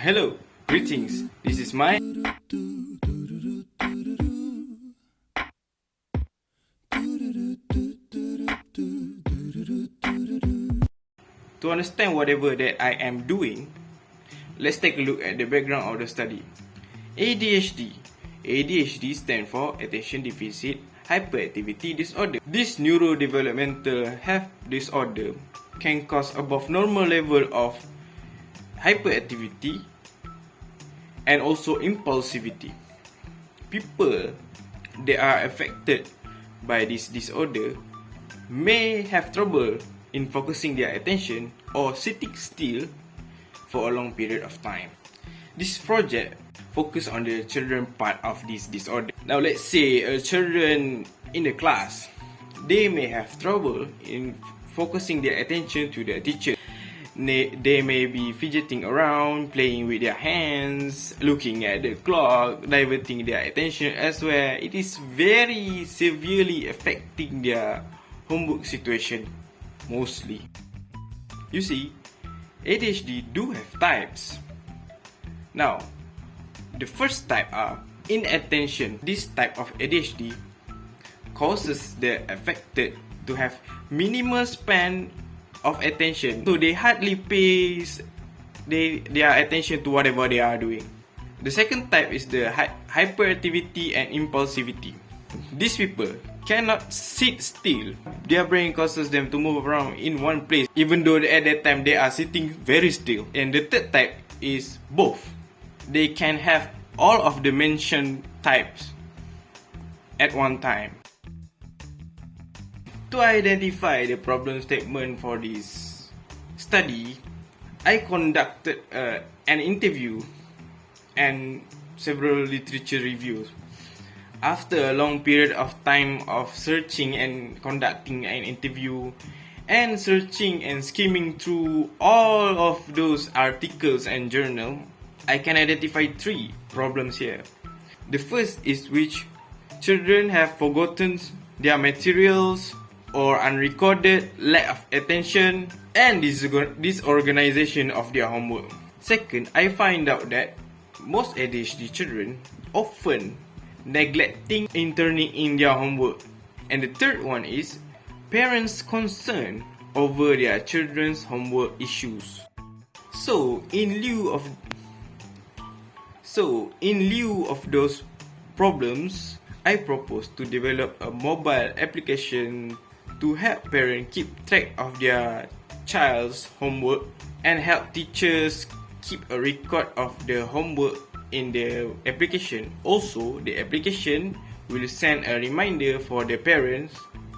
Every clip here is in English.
Hello, greetings. This is my To understand whatever that I am doing, let's take a look at the background of the study. ADHD. ADHD stands for Attention Deficit Hyperactivity Disorder. This neurodevelopmental health disorder can cause above normal level of hyperactivity and also impulsivity. People that are affected by this disorder may have trouble in focusing their attention or sitting still for a long period of time. This project focus on the children part of this disorder. Now let's say children in the class, they may have trouble in focusing their attention to the teacher. They may be fidgeting around, playing with their hands, looking at the clock, diverting their attention elsewhere. It is very severely affecting their homework situation, mostly. You see, ADHD do have types. Now, the first type are inattention. This type of ADHD causes the affected to have minimal span of attention, so they hardly pay their attention to whatever they are doing. The second type is the hyperactivity and impulsivity. These people cannot sit still. Their brain causes them to move around in one place, even though at that time they are sitting very still. And the third type is both. They can have all of the mentioned types at one time. To identify the problem statement for this study, I conducted an interview and several literature reviews. After a long period of time of searching and conducting an interview and searching and skimming through all of those articles and journals, I can identify 3 problems here. The first is which children have forgotten their materials or unrecorded lack of attention and disorganization of their homework. Second, I find out that most ADHD children often neglecting in turning in their homework. And the third one is parents' concern over their children's homework issues. So in lieu of those problems, I propose to develop a mobile application to help parents keep track of their child's homework and help teachers keep a record of the homework in the application. Also, the application will send a reminder for the parents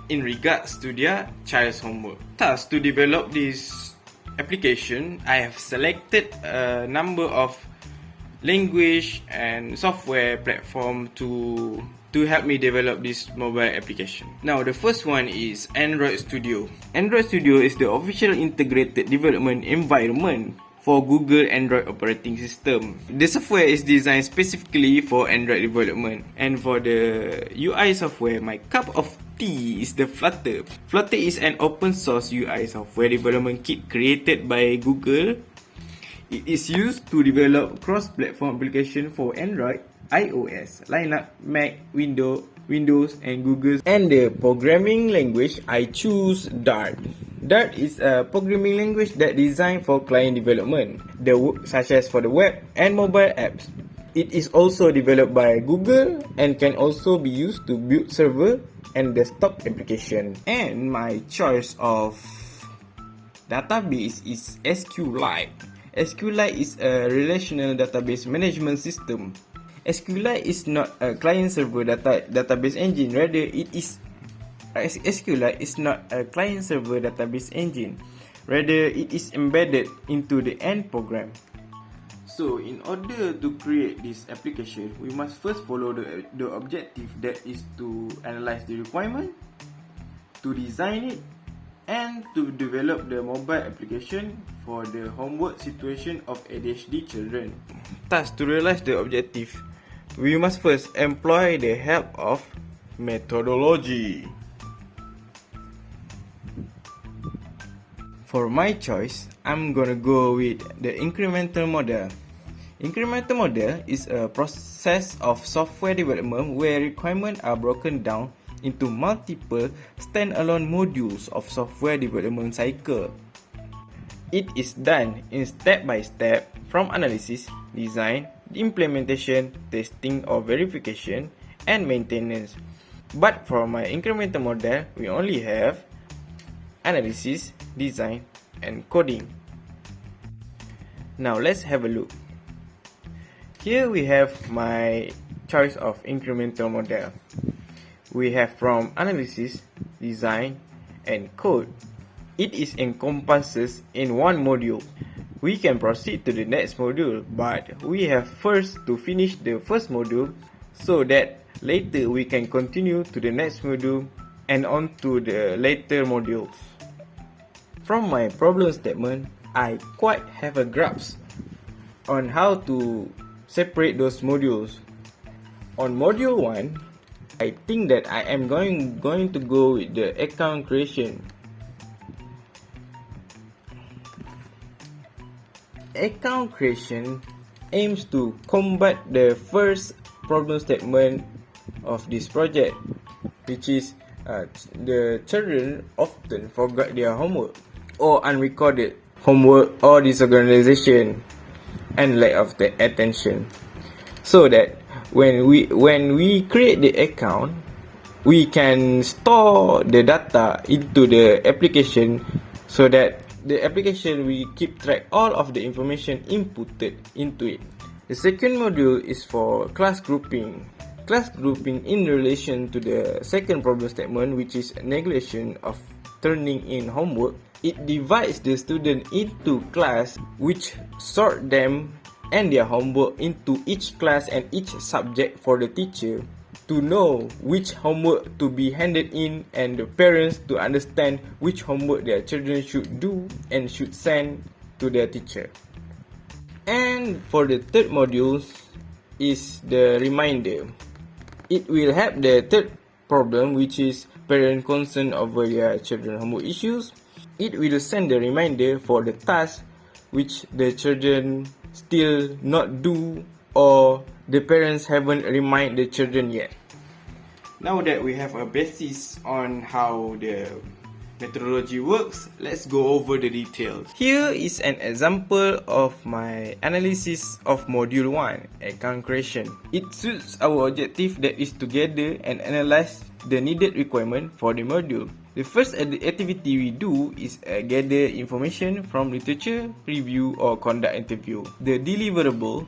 in regards to their child's homework. Thus, to develop this application, I have selected a number of language and software platform to help me develop this mobile application. Now, the first one is Android Studio. Android Studio is the official integrated development environment for Google Android operating system. The software is designed specifically for Android development. And for the UI software, my cup of tea is the Flutter. Flutter is an open source UI software development kit created by Google. It is used to develop cross-platform application for Android, iOS, Linux, Mac, Windows and Google. And the programming language, I choose Dart. Dart is a programming language that designed for client development, such as for the web and mobile apps. It is also developed by Google and can also be used to build server and desktop application. And my choice of database is SQLite. SQLite is a relational database management system. SQLite is not a client-server database engine. Rather, SQLite is not a client-server database engine. Rather, it is embedded into the end program. So, in order to create this application, we must first follow the objective, that is to analyze the requirement, to design it, and to develop the mobile application for the homework situation of ADHD children. Thus, to realize the objective, we must first employ the help of methodology. For my choice, I'm gonna go with the incremental model. Incremental model is a process of software development where requirements are broken down into multiple standalone modules of software development cycle. It is done in step-by-step from analysis, design, implementation, testing or verification, and maintenance. But for my incremental model, we only have analysis, design, and coding. Now let's have a look. Here we have my choice of incremental model. We have from analysis, design, and code. It is encompasses in one module. We can proceed to the next module, but we have first to finish the first module so that later we can continue to the next module and on to the later modules. From my problem statement, I quite have a grasp on how to separate those modules. On module 1, I think that I am going to go with the account creation. Account creation aims to combat the first problem statement of this project, which is the children often forget their homework or unrecorded homework or disorganization and lack of the attention. So that when we create the account, we can store the data into the application so that the application will keep track all of the information inputted into it. The second module is for class grouping. Class grouping in relation to the second problem statement, which is neglection of turning in homework. It divides the student into class which sort them and their homework into each class and each subject for the teacher to know which homework to be handed in and the parents to understand which homework their children should do and should send to their teacher. And for the third module is the reminder. It will help the third problem, which is parent concern over their children homework issues. It will send the reminder for the task which the children still not do or the parents haven't remind the children yet. Now that we have a basis on how the methodology works, let's go over the details. Here is an example of my analysis of module 1, account creation. It suits our objective that is to gather and analyze the needed requirement for the module. The first activity we do is gather information from literature review or conduct interview. The deliverable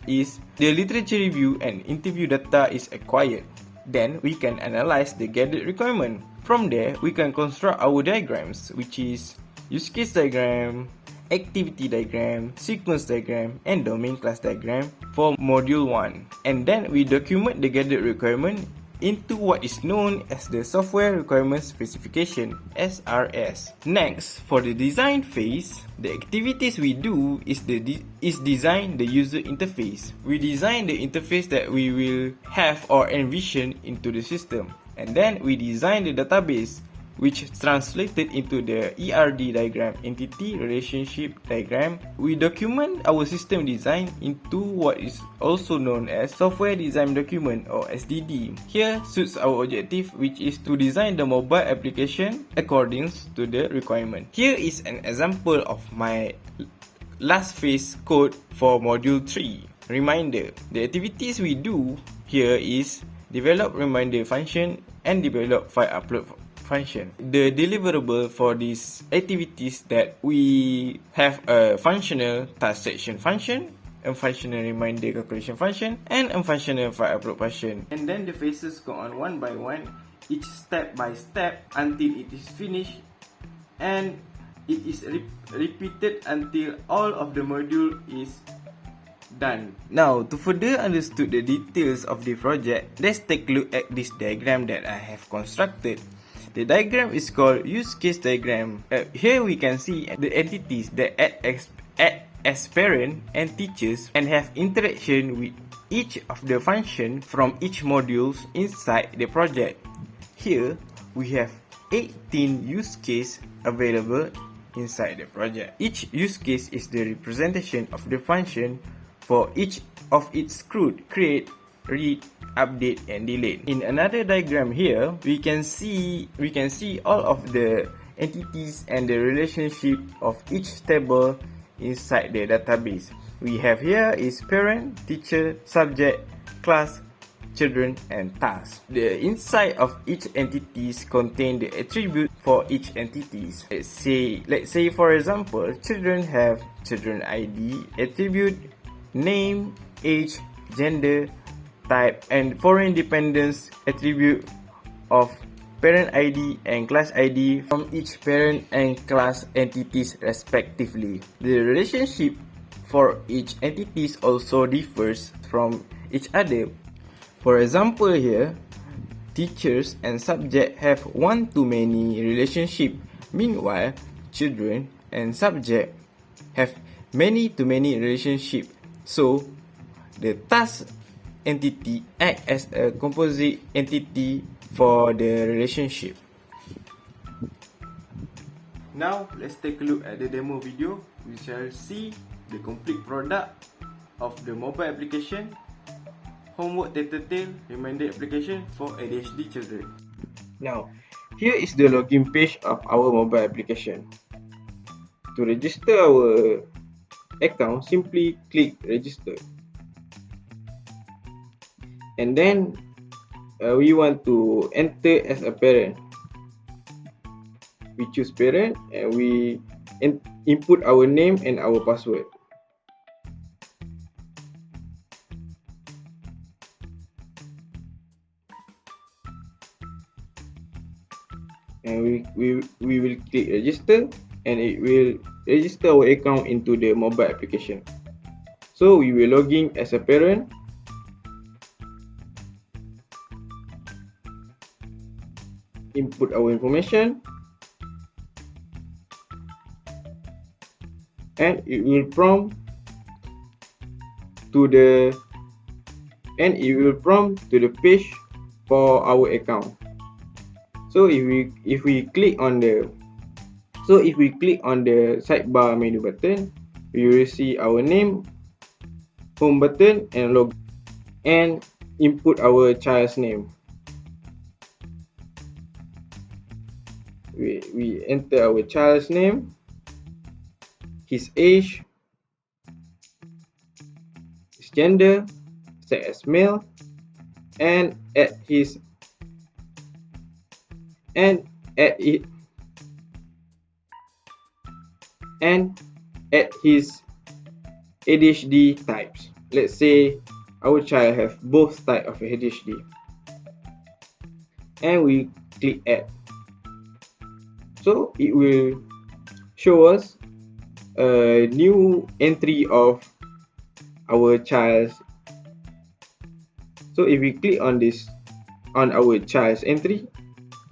is the literature review and interview data is acquired. Then we can analyze the gathered requirement. From there, we can construct our diagrams, which is use case diagram, activity diagram, sequence diagram, and domain class diagram for module 1. And then we document the gathered requirement into what is known as the Software Requirement Specification, SRS. Next, for the design phase, the activities we do is design the user interface. We design the interface that we will have or envision into the system. And then we design the database, which translated into the ERD diagram, entity relationship diagram. We document our system design into what is also known as software design document or SDD. Here suits our objective, which is to design the mobile application according to the requirement. Here is an example of my last phase code for module 3, reminder. The activities we do here is develop reminder function and develop file upload function. The deliverable for these activities that we have a functional task section function, a functional reminder calculation function, and a functional file upload function. And then the phases go on one by one, each step by step until it is finished, and it is repeated until all of the module is done. Now, to further understand the details of the project, let's take a look at this diagram that I have constructed. The diagram is called use case diagram. Here we can see the entities that act as parent and teachers and have interaction with each of the function from each modules inside the project. Here we have 18 use case available inside the project. Each use case is the representation of the function for each of its CRUD: create, read, update, and delete. In another diagram here, we can see all of the entities and the relationship of each table inside the database. We have here is parent, teacher, subject, class, children, and tasks. The inside of each entities contain the attribute for each entities. Let's say for example, children have children ID attribute, name, age, gender, type, and foreign dependence attribute of parent ID and class ID from each parent and class entities respectively. The relationship for each entities also differs from each other. For example here, teachers and subject have one-to-many relationship. Meanwhile, children and subject have many-to-many relationship. So, the task entity act as a composite entity for the relationship. Now, let's take a look at the demo video. We shall see the complete product of the mobile application, homework Tattletale reminder application for ADHD children. Now, here is the login page of our mobile application. To register our account, simply click register. And then we want to enter as a parent. We choose parent and we input our name and our password. And we will click register, and it will register our account into the mobile application. So we will log in as a parent. Input our information, and it will prompt to the page for our account. So if we click on the sidebar menu button, we will see our name, home button, and log, and input our child's name. We enter our child's name, his age, his gender, set as male, and add his ADHD types. Let's say our child have both type of ADHD, and we click add. So it will show us a new entry of our child. So if we click on this, on our child's entry,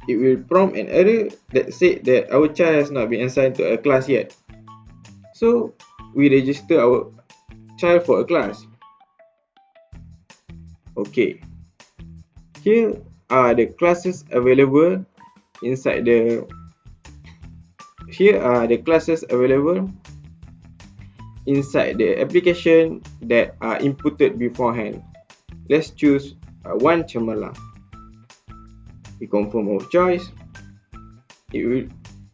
it will prompt an error that said that our child has not been assigned to a class yet. So we register our child for a class. Okay, here are the classes available inside the application that are inputted beforehand. Let's choose one Cemerlang. We confirm our choice. It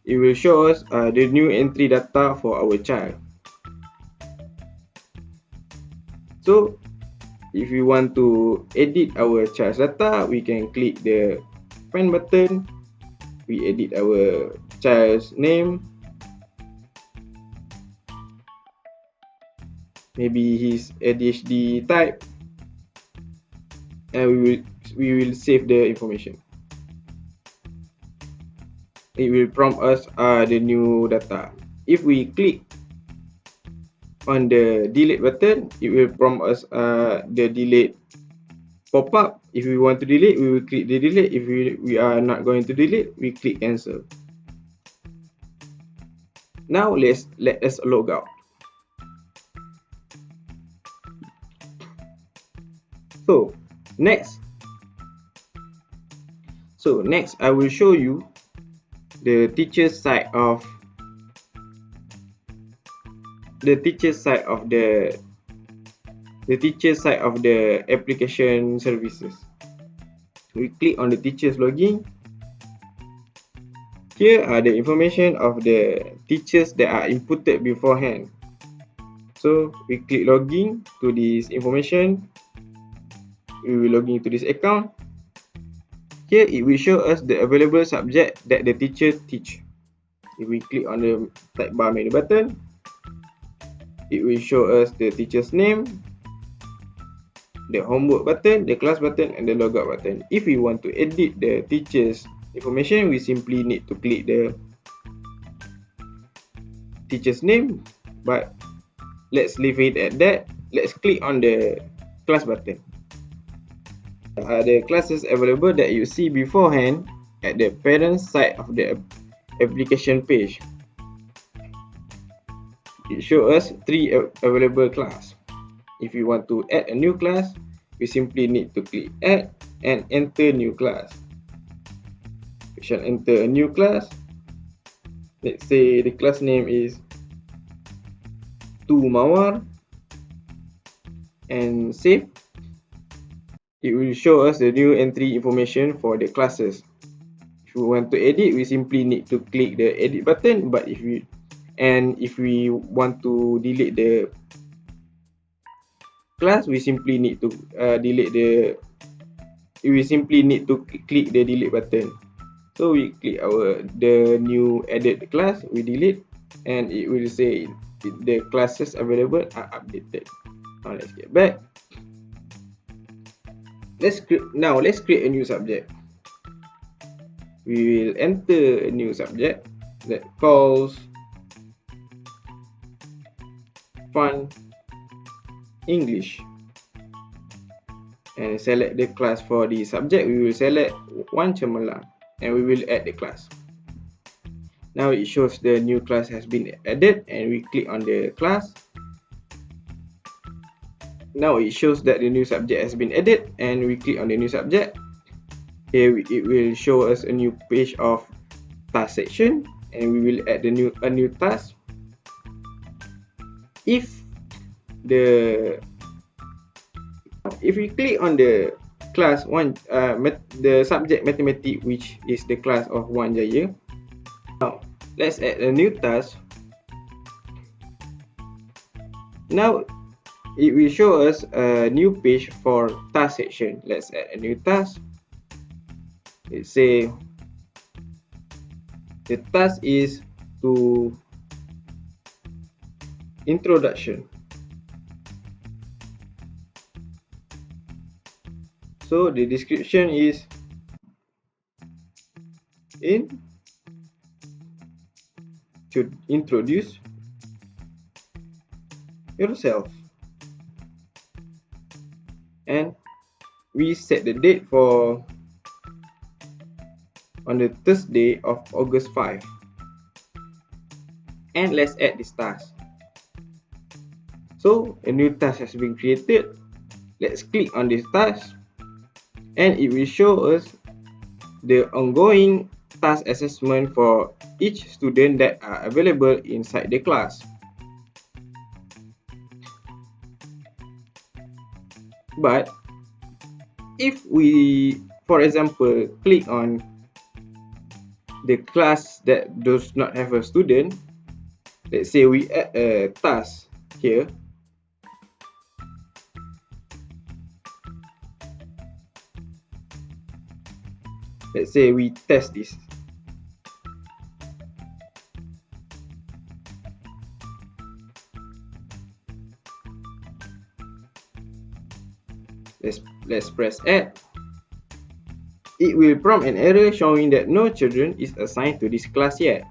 will show us the new entry data for our child. So if we want to edit our child's data, we can click the pen button. We edit our child's name, maybe his ADHD type, and we will save the information. It will prompt us the new data. If we click on the delete button, it will prompt us the delete pop-up. If we want to delete, we will click the delete. If we are not going to delete, we click cancel. Now let us log out. So next I will show you the teacher's side of the the teacher side of the application services. We click on the teacher's login. Here are the information of the teachers that are inputted beforehand. So we click login to this information. We will log into this account. Here it will show us the available subject that the teacher teach. If we click on the type bar menu button, it will show us the teacher's name, the homework button, the class button, and the logout button. If we want to edit the teacher's information, we simply need to click the teacher's name, but let's leave it at that. Let's click on the class button. The classes available that you see beforehand at the parent side of the application page. It shows us 3 available class. If you want to add a new class, we simply need to click add and enter new class. We shall enter a new class. Let's say the class name is 2 Mawar and save. It will show us the new entry information for the classes. If we want to edit, we simply need to click the edit button, but if we want to delete the class, we simply need to click the delete button. So we click the new added class, we delete, and it will say the classes available are updated. Now let's get back. Let's create a new subject. We will enter a new subject that calls Fun English and select the class for the subject. We will select Wan Cemerlang and we will add the class. Now it shows the new class has been added and we click on the class. Now it shows that the new subject has been added and we click on the new subject. Here it will show us a new page of task section and we will add a new task. If we click on the class the subject mathematics, which is the class of Wan Jaya. Now let's add a new task. Now it will show us a new page for task section. Let's add a new task. Let's say the task is to introduction. So the description is to introduce yourself, and we set the date for on the Thursday of August 5. And let's add this task. So a new task has been created. Let's click on this task and it will show us the ongoing task assessment for each student that are available inside the class. But if we, for example, click on the class that does not have a student, let's say we add a task here. Let's say we test this. Let's press add. It will prompt an error showing that no children is assigned to this class yet.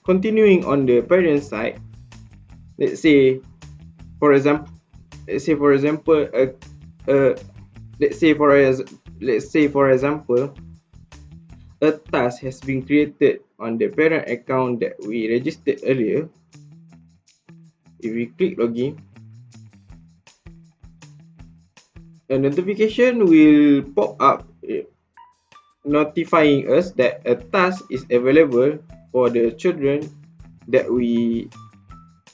Continuing on the parent side, let's say for example a task has been created on the parent account that we registered earlier. If we click login, a notification will pop up notifying us that a task is available for the children that we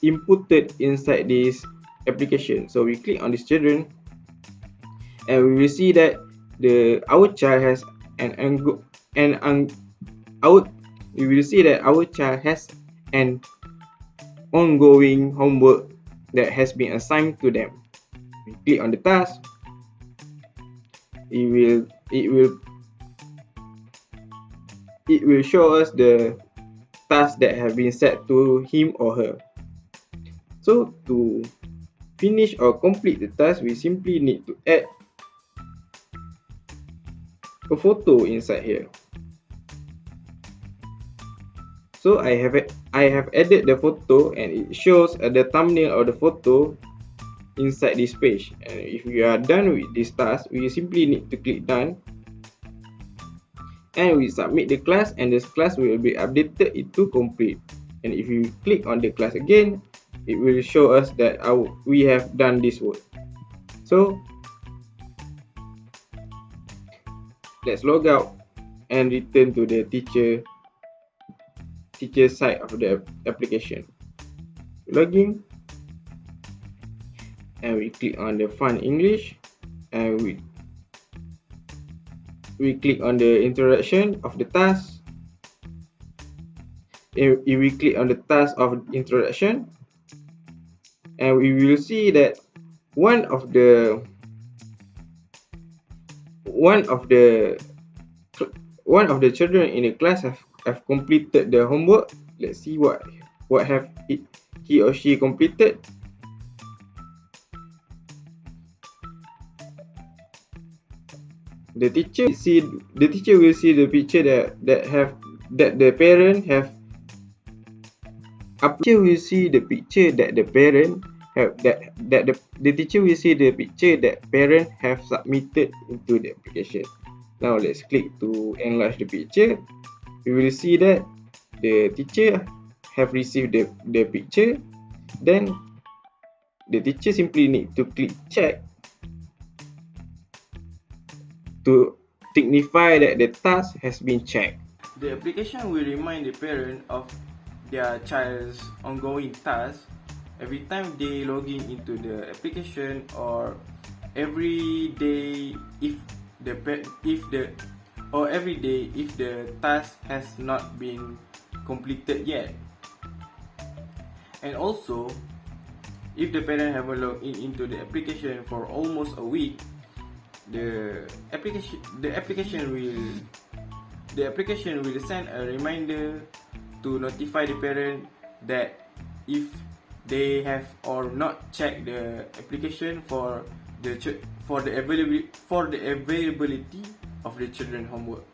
inputted inside this application. So we click on this children and we will see that our child has we will see that our child has an ongoing homework that has been assigned to them. We click on the task. It will show us the tasks that have been set to him or her. So to finish or complete the task, we simply need to add a photo inside here. So I have added the photo, and it shows the thumbnail of the photo inside this page. And if we are done with this task, we simply need to click done, and we submit the class, and this class will be updated into complete. And if you click on the class again, it will show us that we have done this work. So let's log out and return to the teacher side of the application. Login, and we click on the Fun English, and we click on the introduction of the task. If we click on the task of introduction, and we will see that one of the children in the class have completed the homework. Let's see what have he or she completed. The teacher will see the picture that the parent have. The teacher will see the picture that the parent parent have submitted into the application. Now let's click to enlarge the picture. We will see that the teacher have received the picture. Then the teacher simply need to click check to signify that the task has been checked. The application will remind the parent of their child's ongoing task every time they log into the application, or every day if the task has not been completed yet. And also, if the parent haven't logged into the application for almost a week, the application will send a reminder to notify the parent that if they have or not checked the application for the availability of the children homework.